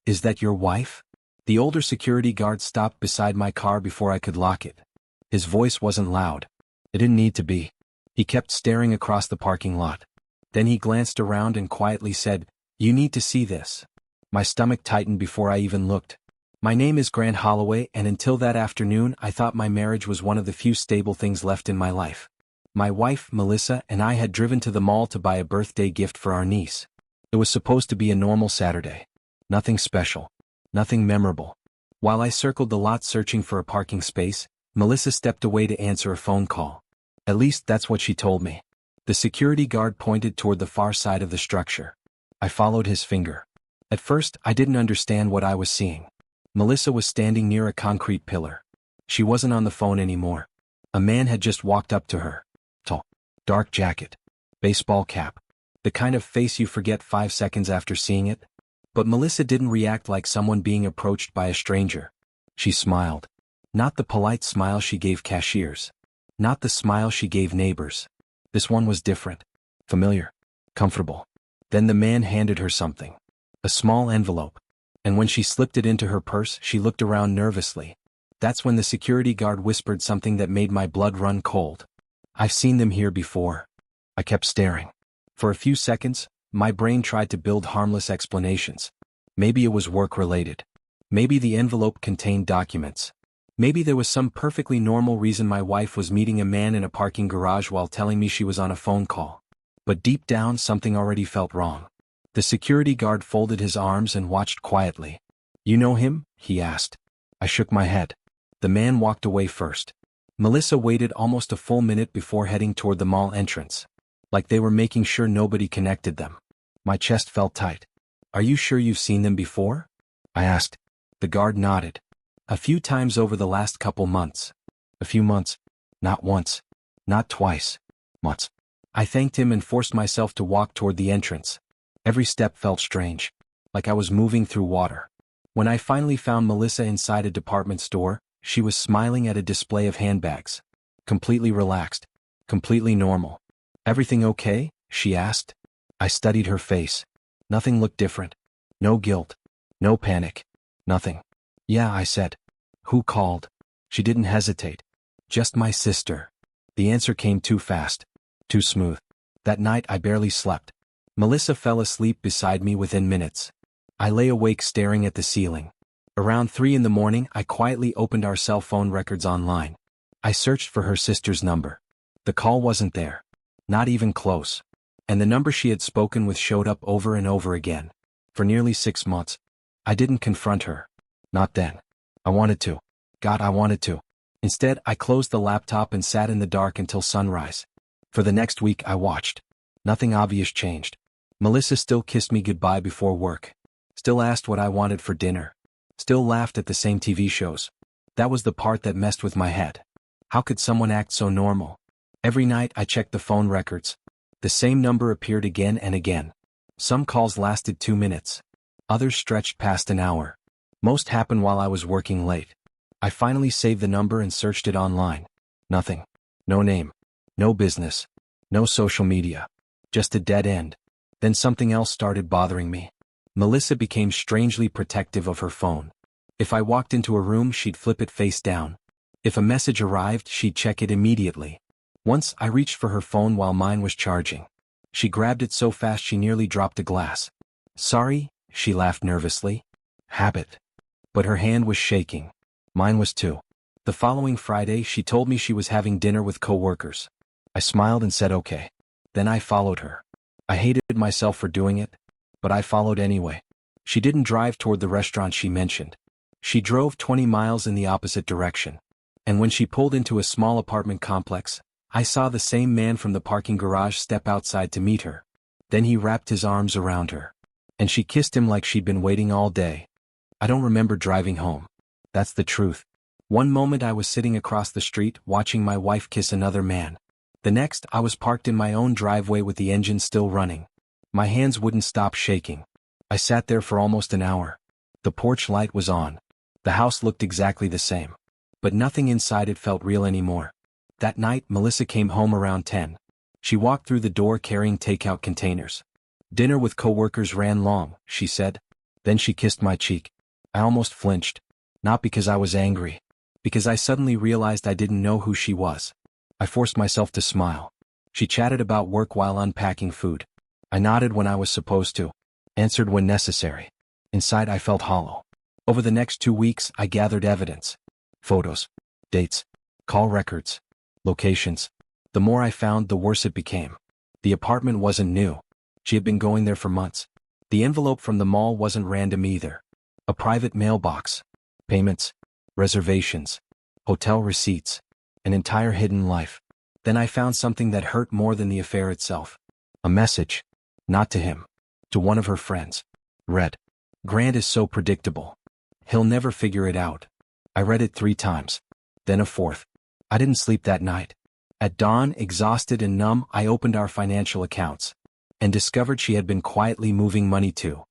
"Is that your wife?" The older security guard stopped beside my car before I could lock it. His voice wasn't loud. It didn't need to be. He kept staring across the parking lot. Then he glanced around and quietly said, "You need to see this." My stomach tightened before I even looked. My name is Grant Holloway, and until that afternoon I thought my marriage was one of the few stable things left in my life. My wife, Melissa, and I had driven to the mall to buy a birthday gift for our niece. It was supposed to be a normal Saturday. Nothing special. Nothing memorable. While I circled the lot searching for a parking space, Melissa stepped away to answer a phone call. At least that's what she told me. The security guard pointed toward the far side of the structure. I followed his finger. At first, I didn't understand what I was seeing. Melissa was standing near a concrete pillar. She wasn't on the phone anymore. A man had just walked up to her. Tall, dark jacket, baseball cap. The kind of face you forget 5 seconds after seeing it. But Melissa didn't react like someone being approached by a stranger. She smiled. Not the polite smile she gave cashiers. Not the smile she gave neighbors. This one was different. Familiar. Comfortable. Then the man handed her something. A small envelope. And when she slipped it into her purse, she looked around nervously. That's when the security guard whispered something that made my blood run cold. "I've seen them here before." I kept staring. For a few seconds, my brain tried to build harmless explanations. Maybe it was work-related. Maybe the envelope contained documents. Maybe there was some perfectly normal reason my wife was meeting a man in a parking garage while telling me she was on a phone call. But deep down, something already felt wrong. The security guard folded his arms and watched quietly. "You know him?" he asked. I shook my head. The man walked away first. Melissa waited almost a full minute before heading toward the mall entrance. Like they were making sure nobody connected them. My chest felt tight. "Are you sure you've seen them before?" I asked. The guard nodded. "A few times over the last couple months." "A few months? Not once. Not twice. Months." I thanked him and forced myself to walk toward the entrance. Every step felt strange. Like I was moving through water. When I finally found Melissa inside a department store, she was smiling at a display of handbags. Completely relaxed. Completely normal. "Everything okay?" she asked. I studied her face. Nothing looked different. No guilt. No panic. Nothing. "Yeah," I said. "Who called?" She didn't hesitate. "Just my sister." The answer came too fast. Too smooth. That night I barely slept. Melissa fell asleep beside me within minutes. I lay awake staring at the ceiling. Around 3 in the morning, I quietly opened our cell phone records online. I searched for her sister's number. The call wasn't there. Not even close. And the number she had spoken with showed up over and over again. For nearly 6 months. I didn't confront her. Not then. I wanted to. God, I wanted to. Instead, I closed the laptop and sat in the dark until sunrise. For the next week, I watched. Nothing obvious changed. Melissa still kissed me goodbye before work. Still asked what I wanted for dinner. Still laughed at the same TV shows. That was the part that messed with my head. How could someone act so normal? Every night I checked the phone records. The same number appeared again and again. Some calls lasted 2 minutes. Others stretched past an hour. Most happened while I was working late. I finally saved the number and searched it online. Nothing. No name. No business. No social media. Just a dead end. Then something else started bothering me. Melissa became strangely protective of her phone. If I walked into a room, she'd flip it face down. If a message arrived, she'd check it immediately. Once, I reached for her phone while mine was charging. She grabbed it so fast she nearly dropped a glass. "Sorry," she laughed nervously. "Habit." But her hand was shaking. Mine was too. The following Friday, she told me she was having dinner with coworkers. I smiled and said okay. Then I followed her. I hated myself for doing it, but I followed anyway. She didn't drive toward the restaurant she mentioned. She drove 20 miles in the opposite direction. And when she pulled into a small apartment complex, I saw the same man from the parking garage step outside to meet her. Then he wrapped his arms around her. And she kissed him like she'd been waiting all day. I don't remember driving home. That's the truth. One moment I was sitting across the street watching my wife kiss another man. The next, I was parked in my own driveway with the engine still running. My hands wouldn't stop shaking. I sat there for almost an hour. The porch light was on. The house looked exactly the same. But nothing inside it felt real anymore. That night, Melissa came home around 10. She walked through the door carrying takeout containers. "Dinner with coworkers ran long," she said. Then she kissed my cheek. I almost flinched. Not because I was angry. Because I suddenly realized I didn't know who she was. I forced myself to smile. She chatted about work while unpacking food. I nodded when I was supposed to. Answered when necessary. Inside I felt hollow. Over the next 2 weeks, I gathered evidence. Photos. Dates. Call records. Locations. The more I found, the worse it became. The apartment wasn't new. She had been going there for months. The envelope from the mall wasn't random either. A private mailbox. Payments. Reservations. Hotel receipts. An entire hidden life. Then I found something that hurt more than the affair itself. A message. Not to him. To one of her friends. Read. Grant is so predictable. He'll never figure it out. I read it 3 times. Then a 4th. I didn't sleep that night. At dawn, exhausted and numb, I opened our financial accounts. And discovered she had been quietly moving money too.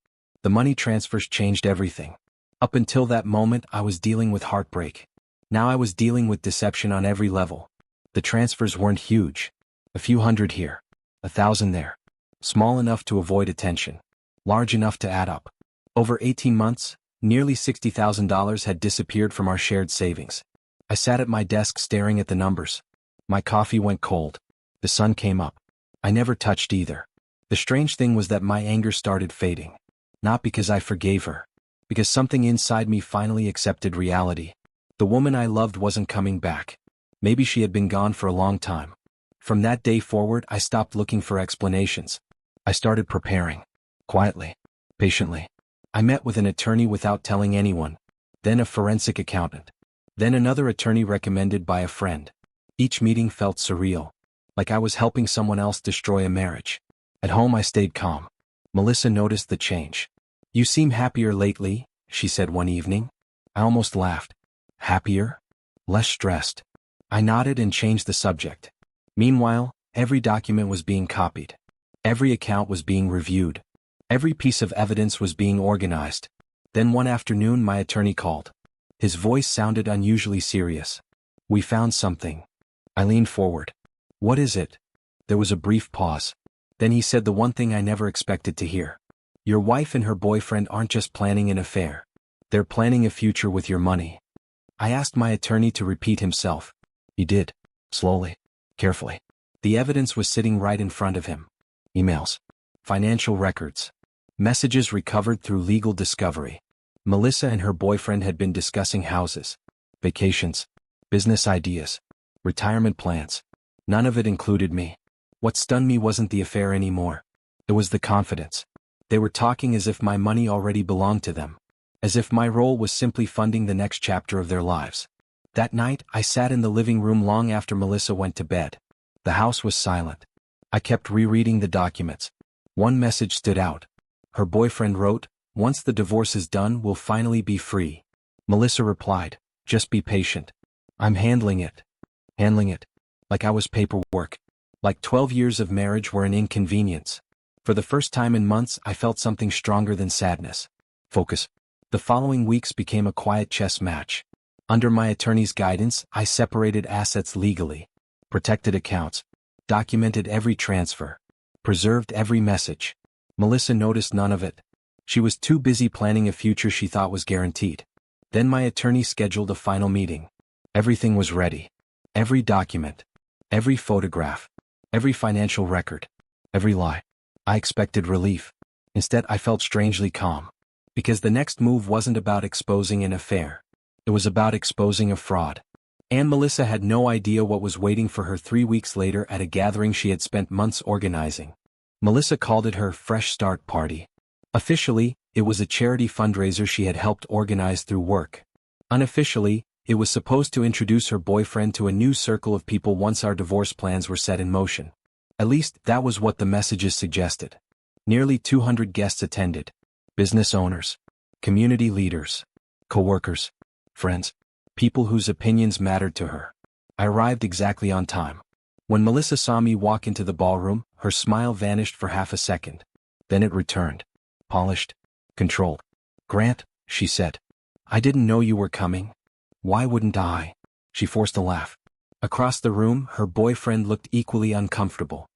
The money transfers changed everything. Up until that moment, I was dealing with heartbreak. Now I was dealing with deception on every level. The transfers weren't huge. A few hundred here. 1,000 there. Small enough to avoid attention. Large enough to add up. Over 18 months, nearly $60,000 had disappeared from our shared savings. I sat at my desk staring at the numbers. My coffee went cold. The sun came up. I never touched either. The strange thing was that my anger started fading. Not because I forgave her. Because something inside me finally accepted reality. The woman I loved wasn't coming back. Maybe she had been gone for a long time. From that day forward, I stopped looking for explanations. I started preparing. Quietly. Patiently. I met with an attorney without telling anyone. Then a forensic accountant. Then another attorney recommended by a friend. Each meeting felt surreal. Like I was helping someone else destroy a marriage. At home I stayed calm. Melissa noticed the change. You seem happier lately, she said one evening. I almost laughed. Happier? Less stressed. I nodded and changed the subject. Meanwhile, every document was being copied. Every account was being reviewed. Every piece of evidence was being organized. Then one afternoon my attorney called. His voice sounded unusually serious. We found something. I leaned forward. What is it? There was a brief pause. Then he said the one thing I never expected to hear. Your wife and her boyfriend aren't just planning an affair. They're planning a future with your money. I asked my attorney to repeat himself. He did. Slowly. Carefully. The evidence was sitting right in front of him. Emails. Financial records. Messages recovered through legal discovery. Melissa and her boyfriend had been discussing houses, vacations, business ideas, retirement plans. None of it included me. What stunned me wasn't the affair anymore. It was the confidence. They were talking as if my money already belonged to them. As if my role was simply funding the next chapter of their lives. That night, I sat in the living room long after Melissa went to bed. The house was silent. I kept rereading the documents. One message stood out. Her boyfriend wrote, "Once the divorce is done, we'll finally be free." Melissa replied, "Just be patient. I'm handling it." Handling it. Like I was paperwork. Like 12 years of marriage were an inconvenience. For the first time in months, I felt something stronger than sadness. Focus. The following weeks became a quiet chess match. Under my attorney's guidance, I separated assets legally, protected accounts, documented every transfer, preserved every message. Melissa noticed none of it. She was too busy planning a future she thought was guaranteed. Then my attorney scheduled a final meeting. Everything was ready. Every document, every photograph, every financial record, every lie. I expected relief. Instead, I felt strangely calm. Because the next move wasn't about exposing an affair. It was about exposing a fraud. And Melissa had no idea what was waiting for her 3 weeks later at a gathering she had spent months organizing. Melissa called it her Fresh Start Party. Officially, it was a charity fundraiser she had helped organize through work. Unofficially, it was supposed to introduce her boyfriend to a new circle of people once our divorce plans were set in motion. At least, that was what the messages suggested. Nearly 200 guests attended. Business owners, community leaders, co-workers, friends, people whose opinions mattered to her. I arrived exactly on time. When Melissa saw me walk into the ballroom, her smile vanished for half a second. Then it returned. Polished, controlled. "Grant," she said. "I didn't know you were coming." "Why wouldn't I?" She forced a laugh. Across the room, her boyfriend looked equally uncomfortable.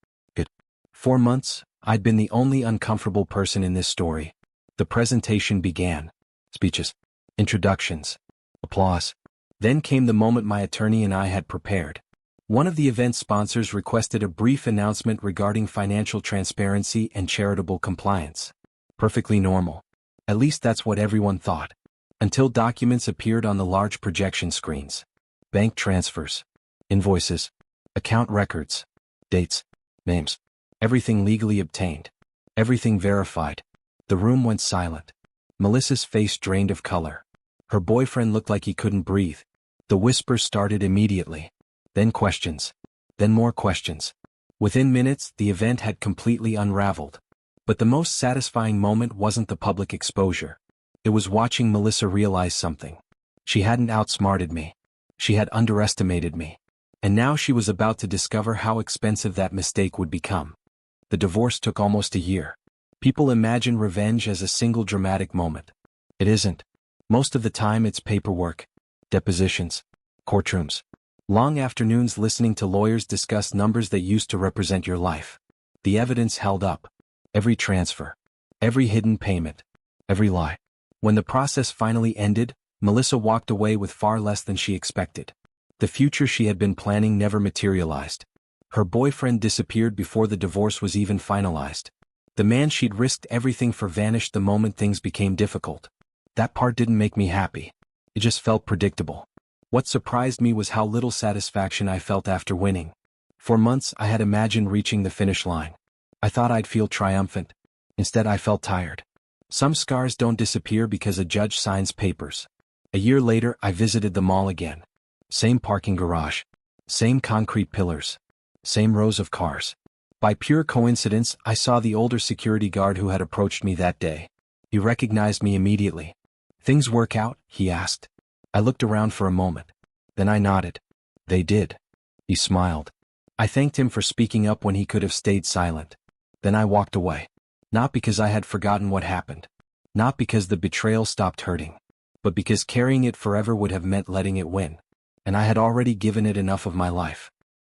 4 months, I'd been the only uncomfortable person in this story. The presentation began. Speeches. Introductions. Applause. Then came the moment my attorney and I had prepared. One of the event sponsors requested a brief announcement regarding financial transparency and charitable compliance. Perfectly normal. At least that's what everyone thought. Until documents appeared on the large projection screens. Bank transfers. Invoices. Account records. Dates. Names. Everything legally obtained. Everything verified. The room went silent. Melissa's face drained of color. Her boyfriend looked like he couldn't breathe. The whispers started immediately. Then questions. Then more questions. Within minutes, the event had completely unraveled. But the most satisfying moment wasn't the public exposure. It was watching Melissa realize something. She hadn't outsmarted me. She had underestimated me. And now she was about to discover how expensive that mistake would become. The divorce took almost a year. People imagine revenge as a single dramatic moment. It isn't. Most of the time it's paperwork, depositions, courtrooms. Long afternoons listening to lawyers discuss numbers that used to represent your life. The evidence held up. Every transfer. Every hidden payment. Every lie. When the process finally ended, Melissa walked away with far less than she expected. The future she had been planning never materialized. Her boyfriend disappeared before the divorce was even finalized. The man she'd risked everything for vanished the moment things became difficult. That part didn't make me happy. It just felt predictable. What surprised me was how little satisfaction I felt after winning. For months I had imagined reaching the finish line. I thought I'd feel triumphant. Instead I felt tired. Some scars don't disappear because a judge signs papers. A year later I visited the mall again. Same parking garage. Same concrete pillars. Same rows of cars. By pure coincidence I saw the older security guard who had approached me that day. He recognized me immediately. "Things work out?" he asked. I looked around for a moment. Then I nodded. "They did." He smiled. I thanked him for speaking up when he could have stayed silent. Then I walked away. Not because I had forgotten what happened. Not because the betrayal stopped hurting. But because carrying it forever would have meant letting it win. And I had already given it enough of my life.